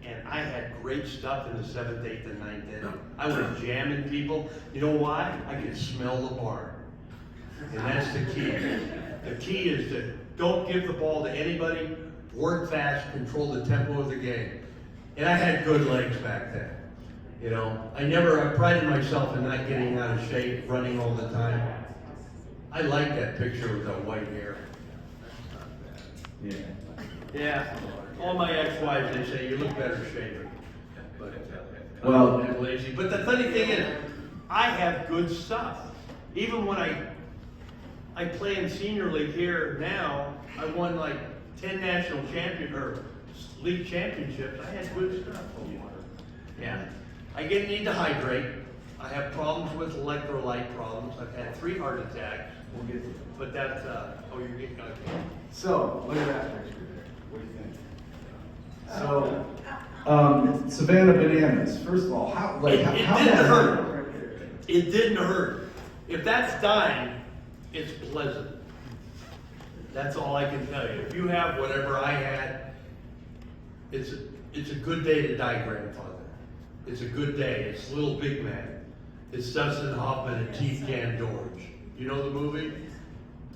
And I had great stuff in the 7th, 8th, and 9th inning. I was jamming people. You know why? I could smell the barn. And that's the key. The key is to don't give the ball to anybody, work fast, control the tempo of the game. And I had good legs back then. You know, I prided myself in not getting out of shape, running all the time. I like that picture with that white hair. Yeah. Yeah. All my ex-wives, they say, you look better shaven. But Well- I'm lazy. But the funny thing is, I have good stuff. Even when I play in senior league here now, I won like 10 national league championships. I had good stuff. Yeah. I need to hydrate. I have problems with electrolyte problems. I've had 3 heart attacks. We'll get to it. But that's, you're getting, okay. So, look at that picture there. What do you think? So, Savannah Bananas. First of all, how It how didn't that hurt. It didn't hurt. If that's dying, it's pleasant. That's all I can tell you. If you have whatever I had, it's a good day to die grandfather. It's a good day. It's Little Big Man. It's Dustin Hoffman and Chief Jan George. You know the movie?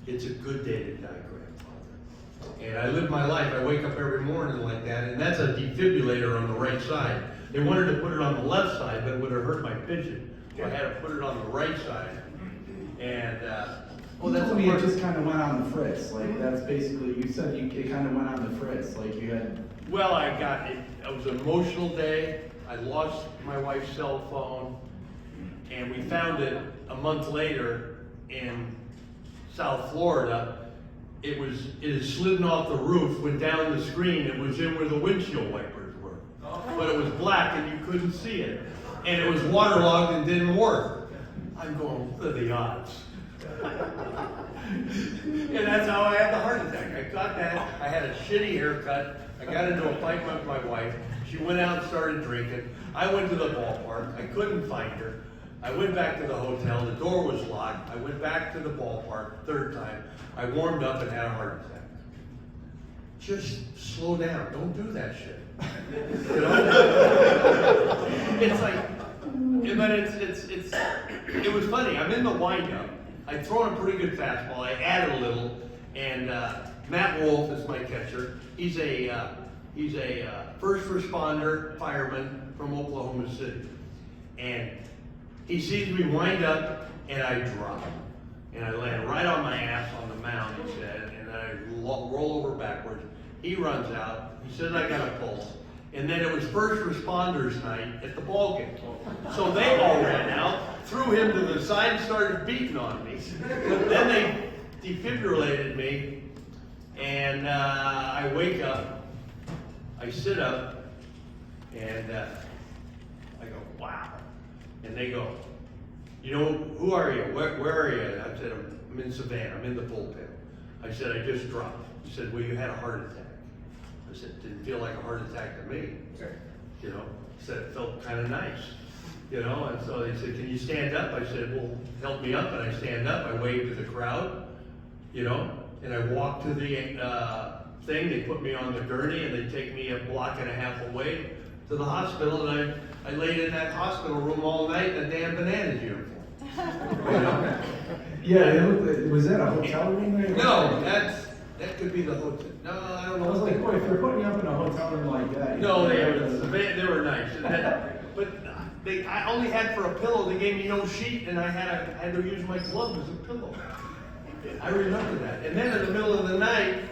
It's a good day to die grandfather. And I live my life. I wake up every morning like that, and that's a defibrillator on the right side. They wanted to put it on the left side, but it would have hurt my pigeon. So I had to put it on the right side. And Well, that's me. It just kind of went on the fritz. Like that's basically you said. It kind of went on the fritz. Like you had. well, I got it. It was an emotional day. I lost my wife's cell phone, and we found it a month later in South Florida. it had slidden off the roof, went down the screen, it was in where the windshield wipers were. But it was black and you couldn't see it. And it was waterlogged and didn't work. I'm going, what are the odds? And that's how I had the heart attack. I got that, I had a shitty haircut, I got into a fight with my wife, she went out and started drinking, I went to the ballpark, I couldn't find her, I went back to the hotel, the door was locked, I went back to the ballpark, third time, I warmed up and had a heart attack. Just slow down, don't do that shit. You know? It's like, but it was funny, I'm in the windup, I'd thrown a pretty good fastball, I added a little, and Matt Wolf is my catcher. He's a first responder fireman from Oklahoma City. And he sees me wind up, and I drop. And I land right on my ass on the mound, he said, and then I roll over backwards. He runs out, he says I got a pulse. And then it was first responders night at the ball game. So they all ran out, threw him to the side and started beating on me. Then they defibrillated me, and I wake up, I sit up, and I go, wow. And they go, you know, who are you? Where are you? And I said, I'm in Savannah, I'm in the bullpen. I said, I just dropped. He said, well, you had a heart attack. I said, didn't feel like a heart attack to me. You know, he said, it felt kind of nice. You know, and so they said, can you stand up? I said, well, help me up. And I stand up, I wave to the crowd, you know, and I walk to the thing. They put me on the gurney and they take me a block and a half away to the hospital. And I laid in that hospital room all night in a damn Bananas uniform. You know? Yeah, was that a hotel room there? No, that could be the hotel. No, I don't know. I was like, boy, if they're putting you up in a hotel room like that. No, they were nice. But I only had for a pillow, they gave me no sheet, and I had to use my glove as a pillow. I remember that. And then in the middle of the night,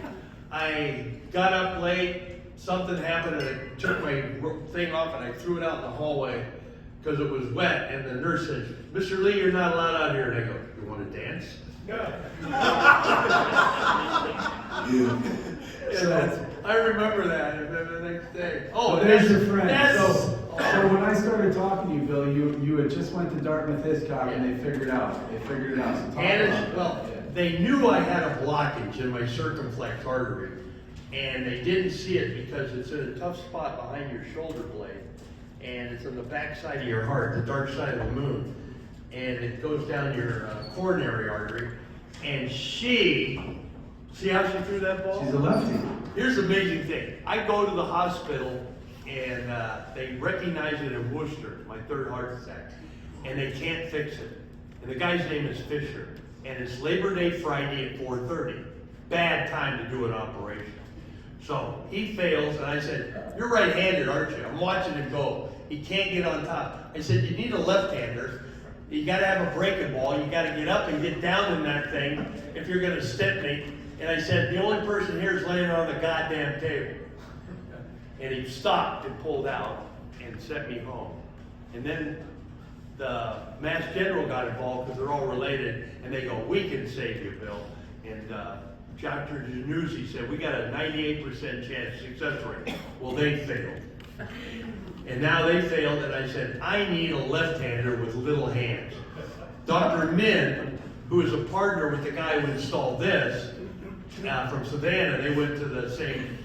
I got up late, something happened, and I took my thing off and I threw it out in the hallway because it was wet, and the nurse said, Mr. Lee, you're not allowed out here. And I go, you want to dance? So, I remember that, and then the next day. Oh, there's your friend. That's, So when I started talking to you, Bill, you had just went to Dartmouth Hiscock and they figured it out. So they knew I had a blockage in my circumflex artery, and they didn't see it because it's in a tough spot behind your shoulder blade, and it's on the back side of your heart, the dark side of the moon, and it goes down your coronary artery. And see how she threw that ball? She's a lefty. Here's the amazing thing. I go to the hospital, and they recognize it in Worcester, my third heart attack, and they can't fix it. And the guy's name is Fisher, and it's Labor Day Friday at 4:30. Bad time to do an operation. So he fails, and I said, you're right-handed, aren't you? I'm watching him go. He can't get on top. I said, you need a left-hander. You got to have a breaking ball. You got to get up and get down in that thing if you're going to step me. And I said, the only person here is laying on the goddamn table. And he stopped and pulled out and sent me home. And then the Mass General got involved because they're all related, and they go, we can save you, Bill. And Dr. Januzzi said, we got a 98% chance success rate. Well, they failed. And now they failed, and I said, I need a left-hander with little hands. Dr. Min, who is a partner with the guy who installed this, from Savannah, they went to the same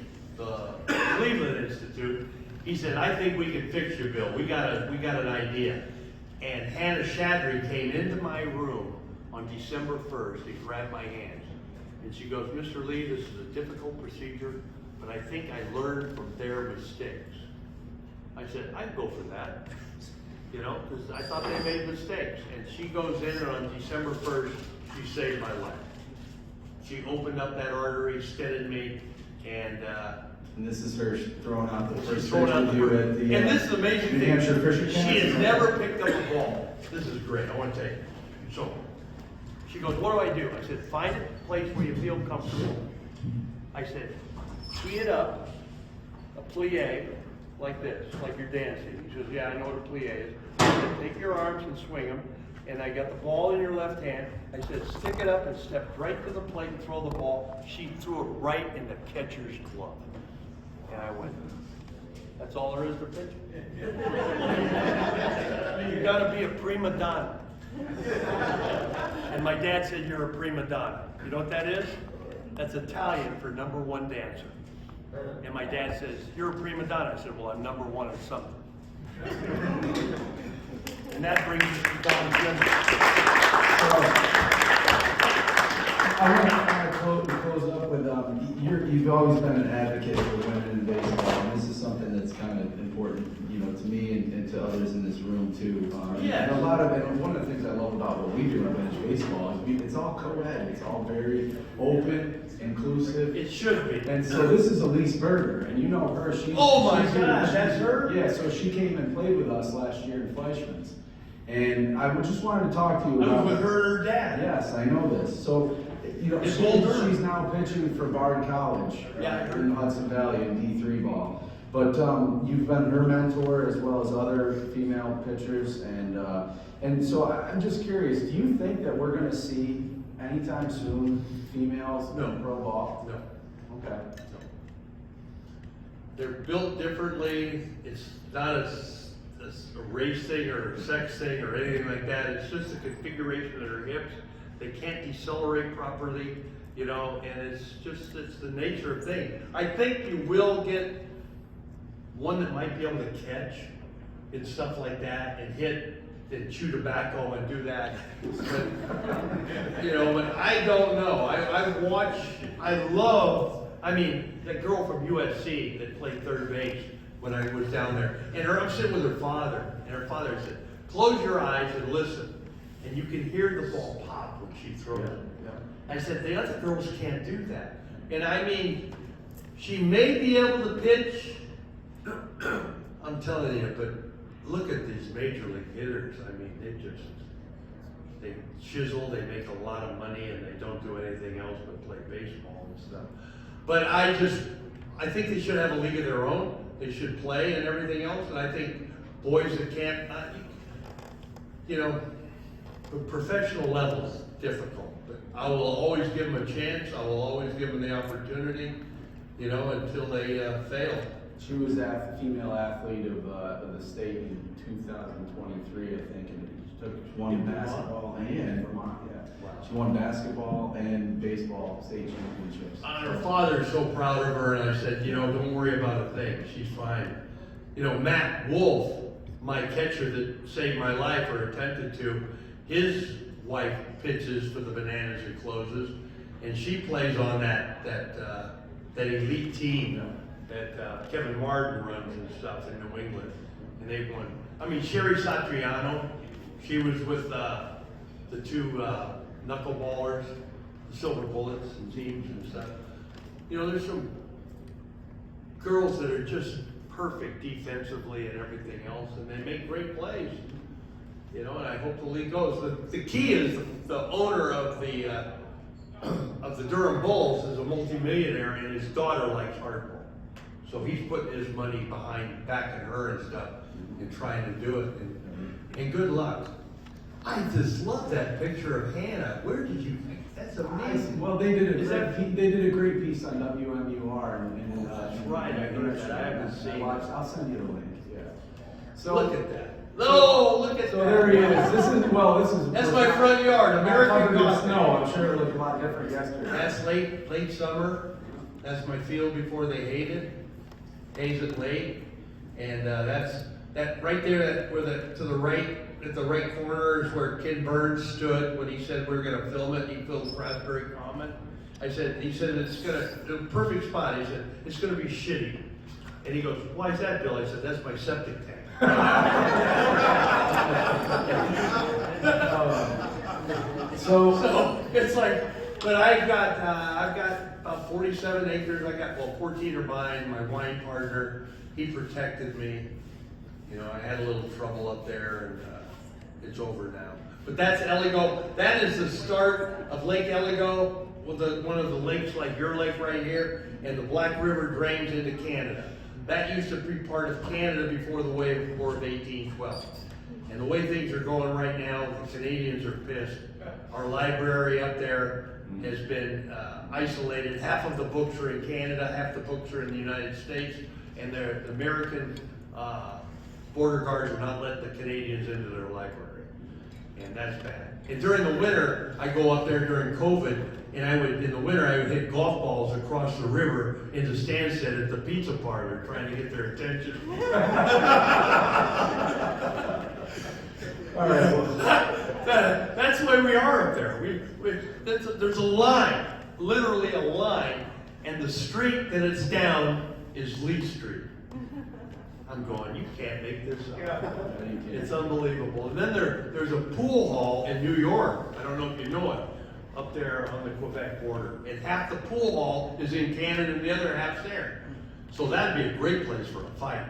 Cleveland Institute. He said, I think we can fix you, Bill. We got an idea. And Hannah Shadry came into my room on December 1st and grabbed my hands. And she goes, Mr. Lee, this is a difficult procedure, but I think I learned from their mistakes. I said, I'd go for that, you know, because I thought they made mistakes. And she goes in, and on December 1st, she saved my life. She opened up that artery, stented me, and this is her throwing out the first throwing out interview at the and this is the amazing New thing. Hampshire Fisher She Camp? has never picked up a ball. This is great. I want to tell you. So she goes, what do? I said, find a place where you feel comfortable. I said, tee it up, a plie, like this, like you're dancing. He says, yeah, I know what a plie is. I said, take your arms and swing them. and I got the ball in your left hand. I said, stick it up and step right to the plate and throw the ball. She threw it right in the catcher's glove. And I went, that's all there is to pitching. You gotta be a prima donna. And my dad said, you're a prima donna. You know what that is? That's Italian for number one dancer. And my dad says, you're a prima donna. I said, well, I'm number one at something. And that brings us to Don Jimmy. I want to close up with, you've always been an advocate for women in baseball, and this is something that's kind of important, you know, to me and to others in this room too. Yeah. And one of the things I love about what we do in men's baseball is it's all co-ed, it's all very open, inclusive. It should be. And so this is Elise Berger, and you know her. Oh my God, that's her? Yeah, so she came and played with us last year in Fleischman's. And I just wanted to talk to you I about. was with her and her dad. Yes, I know this. So, you know, It's older. she's now pitching for Bard College Yeah, I heard. in Hudson Valley in D3 ball. But you've been her mentor as well as other female pitchers, and so I'm just curious. Do you think that we're going to see anytime soon females in pro ball? No. Okay. They're built differently. It's not a race thing or a sex thing or anything like that. It's just the configuration of their hips. They can't decelerate properly, you know, and it's the nature of things. I think you will get one that might be able to catch and stuff like that and hit and chew tobacco and do that. But, you know, but I don't know. I mean, that girl from USC that played third base when I was down there. And I'm sitting with her father, and her father said, close your eyes and listen. And you can hear the ball pop when she throws it. Yeah. I said, the other girls can't do that. And I mean, she may be able to pitch, I'm telling you, but look at these major league hitters. I mean, they chisel, they make a lot of money, and they don't do anything else but play baseball and stuff. But I think they should have a league of their own. They should play and everything else. And I think boys that can't, you know, the professional level is difficult. But I will always give them a chance. I will always give them the opportunity, you know, until they fail. She was a female athlete of the state in 2023, I think, and she won basketball and Vermont. Yeah, wow. She won basketball and baseball state championships. Her father's so proud of her, and I said, you know, don't worry about a thing. She's fine. You know, Matt Wolf, my catcher that saved my life or attempted to, his wife pitches for the Bananas and closes, and she plays on that elite team that Kevin Martin runs and stuff in New England, and they've won. I mean, Sherry Satriano, she was with the two knuckleballers, the Silver Bullets and teams and stuff. You know, there's some girls that are just perfect defensively and everything else, and they make great plays. You know, and I hope the league goes. The key is the owner of the Durham Bulls is a multimillionaire, and his daughter likes hardball. So he's putting his money behind backing her and stuff and trying to do it. And good luck. I just love that picture of Hannah. Where did you think? That's amazing. Well, they did a great piece on WMUR, and that's right. I heard that. I haven't seen it. I'll send you the link. Yeah. So look at that. No, look at so that. there he is. This is. That's my front yard. American coffee. coffee. No, I'm sure it looked a lot different yesterday. That's late summer. That's my field before they haze it late, and that's that right there. To the right, at the right corner is where Ken Burns stood when he said we were going to film it. He filmed Raspberry Common. He said it's the perfect spot. He said it's going to be shitty, and he goes, "Why is that, Bill?" I said, "That's my septic tank." So it's like, but I've got about 47 acres. 14 are mine. My wine partner, he protected me. You know, I had a little trouble up there, and it's over now. But that's Eligo. That is the start of Lake Eligo, one of the lakes like your lake right here, and the Black River drains into Canada. That used to be part of Canada before the War of 1812. And the way things are going right now, the Canadians are pissed. Our library up there has been isolated. Half of the books are in Canada, half the books are in the United States, and the American border guards will not let the Canadians into their library. And that's bad. And during the winter, I go up there during COVID, and in the winter, I would hit golf balls across the river into Stansted at the pizza parlor, trying to get their attention. All right. Well, That's the way we are up there. There's a line, literally a line, and the street that it's down is Lee Street. I'm going, you can't make this up. It's unbelievable. And then there's a pool hall in New York. I don't know if you know it, up there on the Quebec border. And half the pool hall is in Canada and the other half's there. So that'd be a great place for a fight.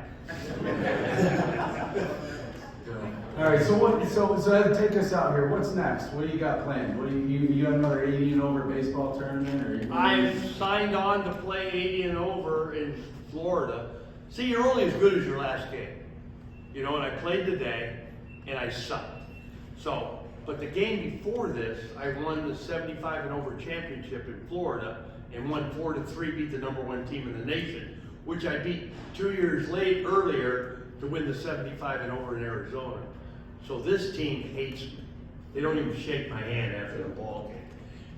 all right. So take us out here. What's next? What do you got planned? What do you have another 80 and over baseball tournament, or I've signed on to play 80 and over in Florida. See, you're only as good as your last game. You know, and I played today, and I sucked. So, but the game before this, I won the 75 and over championship in Florida, and won 4-3, beat the #1 team in the nation, which I beat 2 years earlier to win the 75 and over in Arizona. So this team hates me. They don't even shake my hand after the ball game.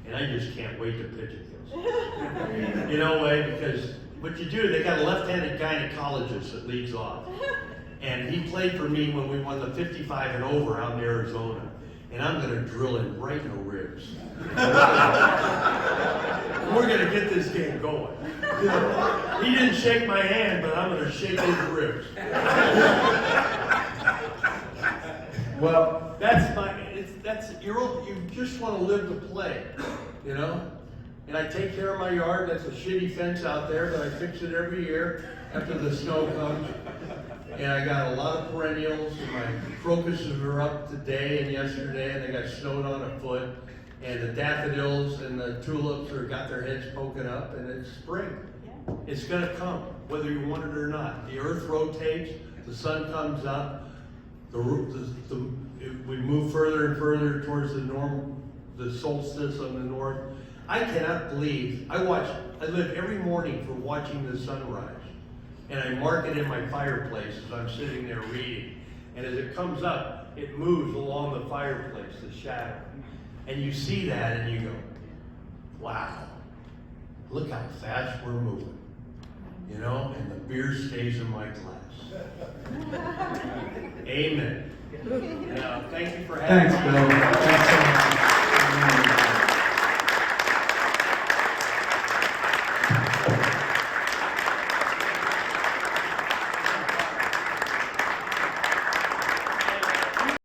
And I just can't wait to pitch against them. You know why? Because what you do, they got a left-handed gynecologist that leads off. And he played for me when we won the 55 and over out in Arizona. And I'm going to drill him right in the ribs. We're going to get this game going. He didn't shake my hand, but I'm going to shake his ribs. well, you just want to live to play, you know? And I take care of my yard. That's a shitty fence out there, but I fix it every year after the snow comes. And I got a lot of perennials, and my crocuses are up today and yesterday, and they got snowed on a foot. And the daffodils and the tulips got their heads poking up, and it's spring. It's gonna come, whether you want it or not. The earth rotates, the sun comes up, we move further and further towards the solstice on the north. I cannot believe, I live every morning for watching the sunrise. And I mark it in my fireplace as I'm sitting there reading. And as it comes up, it moves along the fireplace, the shadow. And you see that and you go, wow, look how fast we're moving. You know, and the beer stays in my glass. Amen. Thank you for having me. thanks, Bill. Thanks so much.